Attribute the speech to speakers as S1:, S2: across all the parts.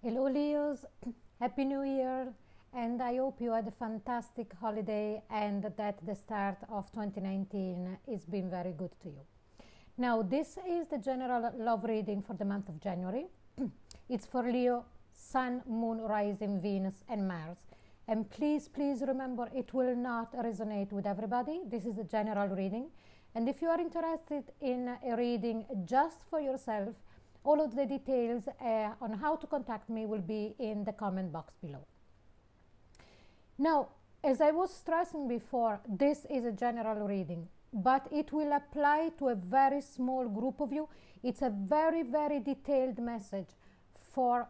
S1: Hello, Leos. Happy New Year. And I hope you had a fantastic holiday and that the start of 2019 is been very good to you. Now, this is the general love reading for the month of January. It's for Leo, Sun, Moon, Rising, Venus, and Mars. And please remember it will not resonate with everybody. This is a general reading. And if you are interested in a reading just for yourself, all of the details on how to contact me will be in the comment box below. Now, as I was stressing before, this is a general reading, but it will apply to a very small group of you. It's a very detailed message for,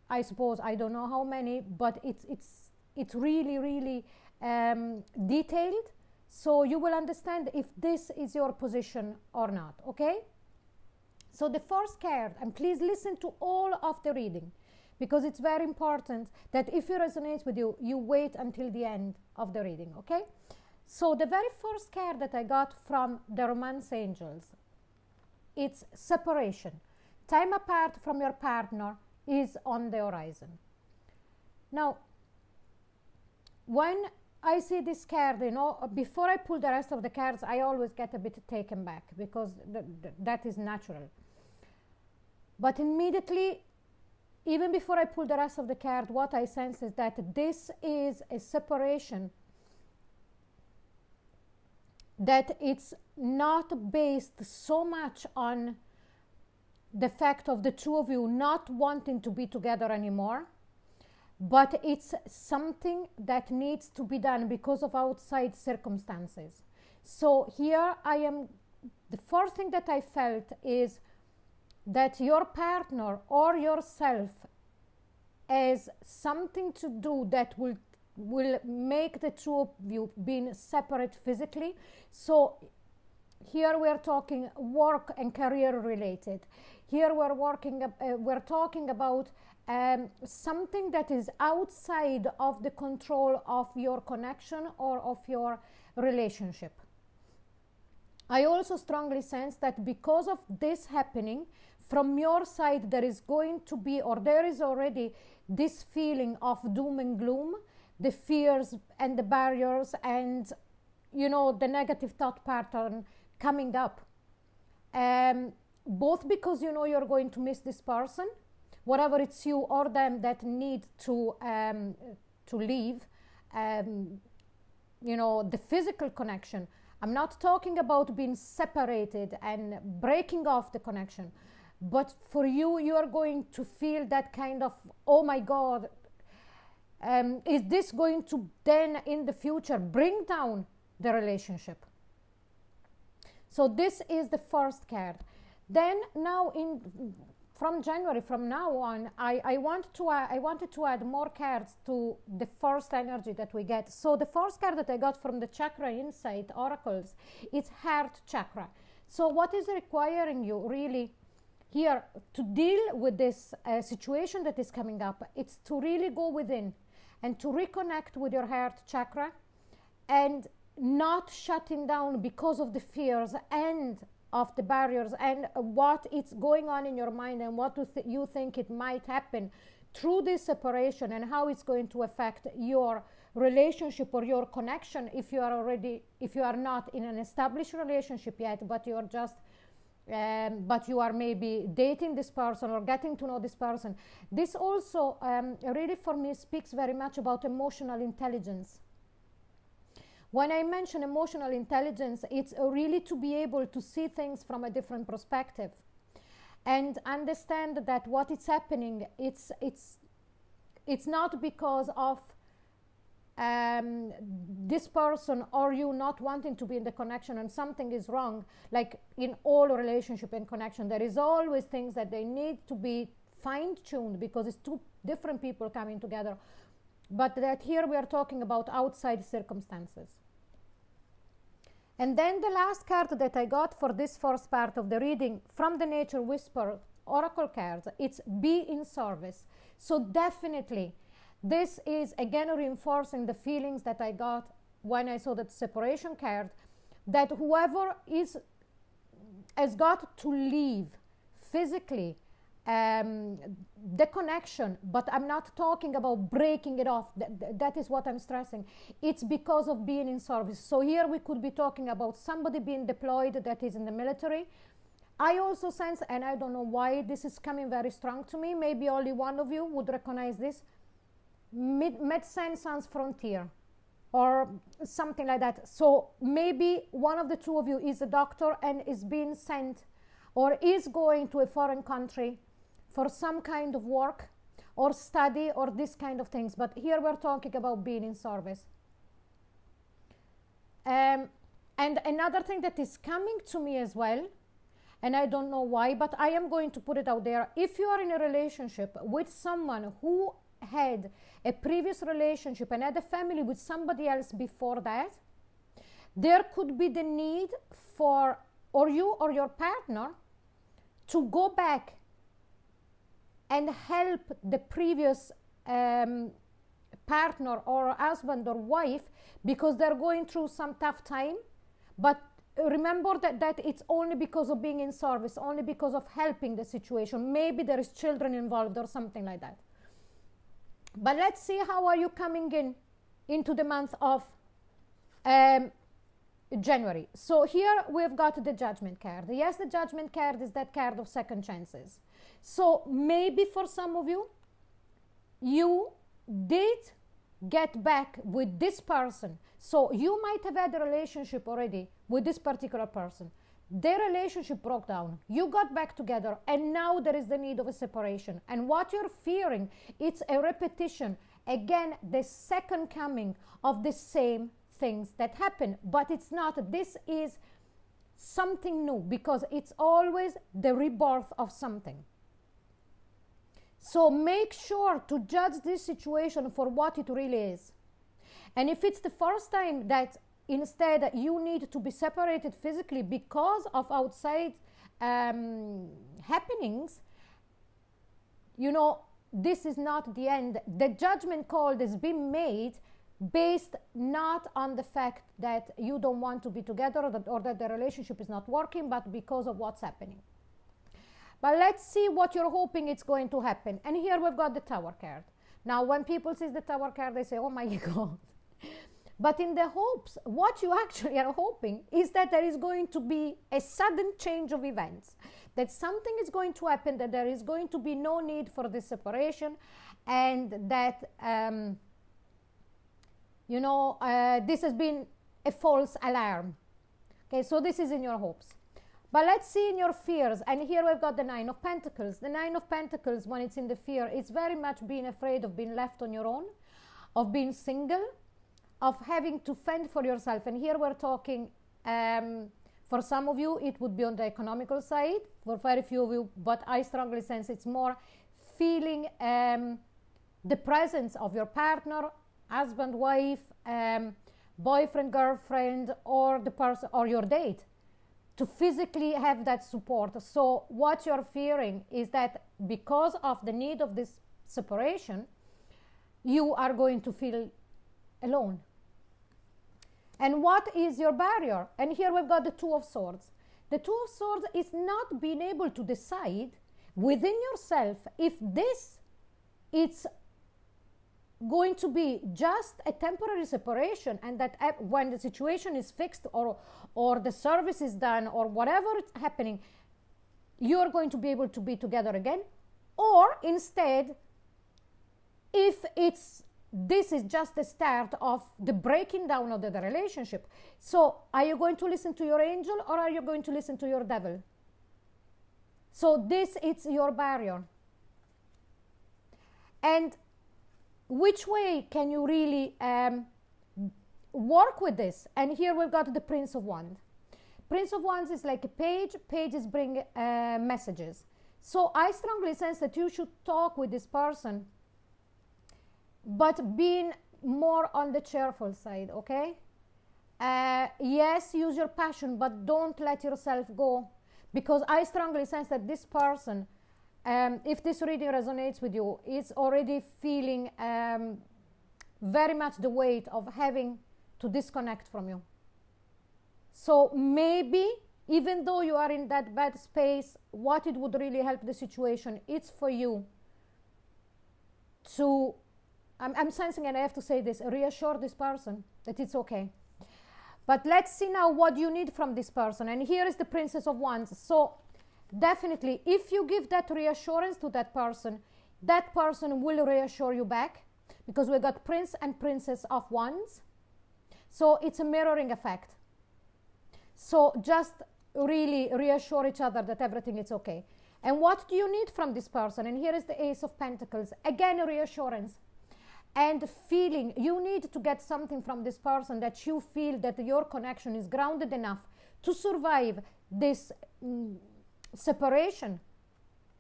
S1: I suppose, I don't know how many, but it's really detailed, so you will understand if this is your position or not, okay? So the first card, and please listen to all of the reading, because it's very important that if it resonates with you, you wait until the end of the reading, okay? So the very first card that I got from the Romance Angels, it's separation. Time apart from your partner is on the horizon. Now, when I see this card, you know, before I pull the rest of the cards, I always get a bit taken back because that is natural. But immediately, even before I pull the rest of the card, what I sense is that this is a separation that it's not based so much on the fact of the two of you not wanting to be together anymore, but it's something that needs to be done because of outside circumstances. So here I am, the first thing that I felt is that your partner or yourself has something to do that will make the two of you being separate physically. So here we are talking work and career related. Here we're talking about something that is outside of the control of your connection or of your relationship. I also strongly sense that because of this happening, from your side there is going to be, or there is already, this feeling of doom and gloom, the fears and the barriers and, you know, the negative thought pattern coming up. Both because you know you're going to miss this person, whatever it's you or them that need to leave, you know, the physical connection. I'm not talking about being separated and breaking off the connection, but for you, you are going to feel that kind of, oh my God, is this going to then in the future bring down the relationship? So this is the first card. Then now from January, from now on, I wanted to add more cards to the first energy that we get. So the first card that I got from the Chakra Insight Oracles is Heart Chakra. So what is requiring you really here to deal with this situation that is coming up? It's to really go within and to reconnect with your heart chakra and not shutting down because of the fears and of the barriers and what is going on in your mind and what you think it might happen through this separation and how it's going to affect your relationship or your connection if you are not in an established relationship yet, but you are just but you are maybe dating this person or getting to know this person. This also really for me speaks very much about emotional intelligence. When I mention emotional intelligence, it's really to be able to see things from a different perspective and understand that what is happening, it's not because of this person or you not wanting to be in the connection and something is wrong. Like in all relationship and connection, there is always things that they need to be fine-tuned because it's two different people coming together, but that here we are talking about outside circumstances. And then the last card that I got for this first part of the reading from the Nature Whisper Oracle cards, it's Be in Service. So definitely this is again reinforcing the feelings that I got when I saw that separation card, that whoever has got to leave physically the connection, but I'm not talking about breaking it off. That is what I'm stressing. It's because of being in service. So here we could be talking about somebody being deployed that is in the military. I also sense, and I don't know why this is coming very strong to me, maybe only one of you would recognize this, Médecins Sans Frontières or something like that. So maybe one of the two of you is a doctor and is being sent or is going to a foreign country for some kind of work or study or this kind of things. But here we're talking about being in service. And another thing that is coming to me as well, and I don't know why, but I am going to put it out there. If you are in a relationship with someone who had a previous relationship and had a family with somebody else before that, there could be the need for or you or your partner to go back and help the previous partner or husband or wife because they're going through some tough time. But remember that it's only because of being in service, only because of helping the situation. Maybe there is children involved or something like that. But let's see how are you coming into the month of January. So here we've got the Judgment card. Yes, the Judgment card is that card of second chances. So maybe for some of you, you did get back with this person. So you might have had a relationship already with this particular person. Their relationship broke down. You got back together and now there is the need of a separation. And what you're fearing, it's a repetition. Again, the second coming of the same things that happen. But it's not. This is something new because it's always the rebirth of something. So make sure to judge this situation for what it really is. And if it's the first time that instead you need to be separated physically because of outside happenings, you know, this is not the end. The judgment call has been made based not on the fact that you don't want to be together or that the relationship is not working, but because of what's happening. But let's see what you're hoping it's going to happen. And here we've got the Tower card. Now, when people see the Tower card, they say, oh my God. But in the hopes, what you actually are hoping is that there is going to be a sudden change of events, that something is going to happen, that there is going to be no need for this separation, and that, this has been a false alarm. Okay, so this is in your hopes. But let's see in your fears. And here we've got the Nine of Pentacles. The Nine of Pentacles, when it's in the fear, it's very much being afraid of being left on your own, of being single, of having to fend for yourself. And here we're talking, for some of you, it would be on the economical side. For very few of you, but I strongly sense it's more feeling the presence of your partner, husband, wife, boyfriend, girlfriend, or the person, or your date, to physically have that support. So what you're fearing is that because of the need of this separation, you are going to feel alone. And what is your barrier? And here we've got the Two of Swords. The Two of Swords is not being able to decide within yourself if this is going to be just a temporary separation, and that when the situation is fixed or the service is done or whatever is happening, you're going to be able to be together again. Or instead, if this is just the start of the breaking down of the relationship. So are you going to listen to your angel or are you going to listen to your devil? So this is your barrier. And which way can you really work with this? And here we've got the Prince of Wands. Prince of Wands is like a page. Pages bring messages. So I strongly sense that you should talk with this person, but being more on the cheerful side, okay? Yes, use your passion, but don't let yourself go, because I strongly sense that this person, if this reading resonates with you, is already feeling very much the weight of having to disconnect from you. So maybe even though you are in that bad space, what it would really help the situation, it's for you to, I'm sensing, and I have to say this, reassure this person that it's okay. But let's see now what you need from this person. And here is the Princess of Wands. So definitely, if you give that reassurance to that person will reassure you back, because we got Prince and Princess of Wands. So it's a mirroring effect. So just really reassure each other that everything is okay. And what do you need from this person? And here is the Ace of Pentacles. Again, a reassurance and feeling. You need to get something from this person that you feel that your connection is grounded enough to survive this separation.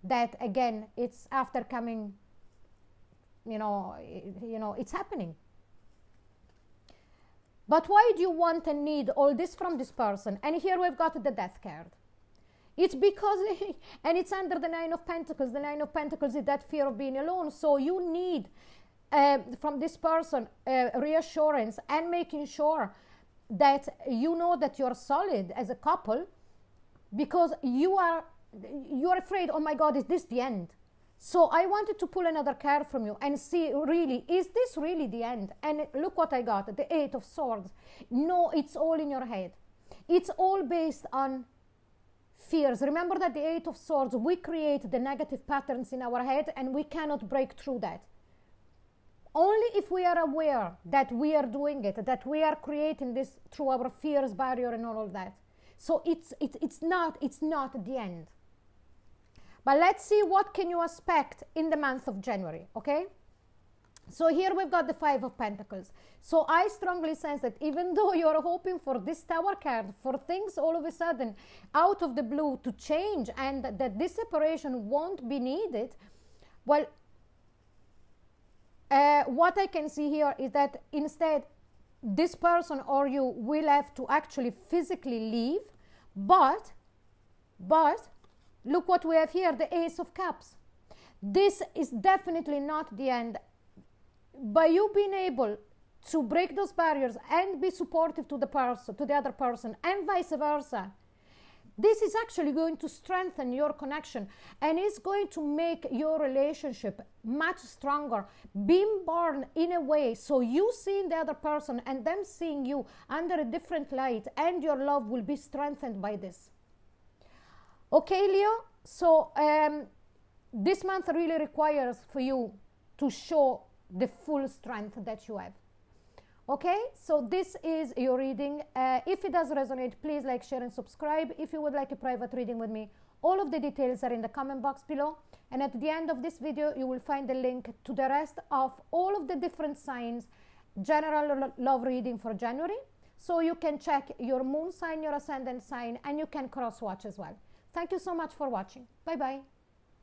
S1: That again, it's after coming, it's happening. But why do you want and need all this from this person? And here we've got the Death card. It's because, and it's under the Nine of Pentacles. The Nine of Pentacles is that fear of being alone. So you need from this person reassurance and making sure that you know that you're solid as a couple, because you're afraid, oh my God, is this the end? So I wanted to pull another card from you and see, really, is this really the end? And look what I got, the Eight of Swords. No, it's all in your head. It's all based on fears. Remember that the Eight of Swords, we create the negative patterns in our head and we cannot break through that. Only if we are aware that we are doing it, that we are creating this through our fears, barrier and all of that. So it's not the end. But let's see what can you expect in the month of January, okay? So here we've got the Five of Pentacles. So I strongly sense that even though you're hoping for this Tower card, for things all of a sudden out of the blue to change and that this separation won't be needed, well, what I can see here is that instead this person or you will have to actually physically leave, but look what we have here, the Ace of Cups. This is definitely not the end. By you being able to break those barriers and be supportive to the other person, and vice versa, this is actually going to strengthen your connection and is going to make your relationship much stronger, being born in a way so you seeing the other person and them seeing you under a different light, and your love will be strengthened by this. Okay, Leo, so this month really requires for you to show the full strength that you have. Okay, so this is your reading. If it does resonate, please like, share and subscribe. If you would like a private reading with me, all of the details are in the comment box below. And at the end of this video, you will find the link to the rest of all of the different signs, general love reading for January. So you can check your moon sign, your ascendant sign, and you can cross watch as well. Thank you so much for watching. Bye-bye.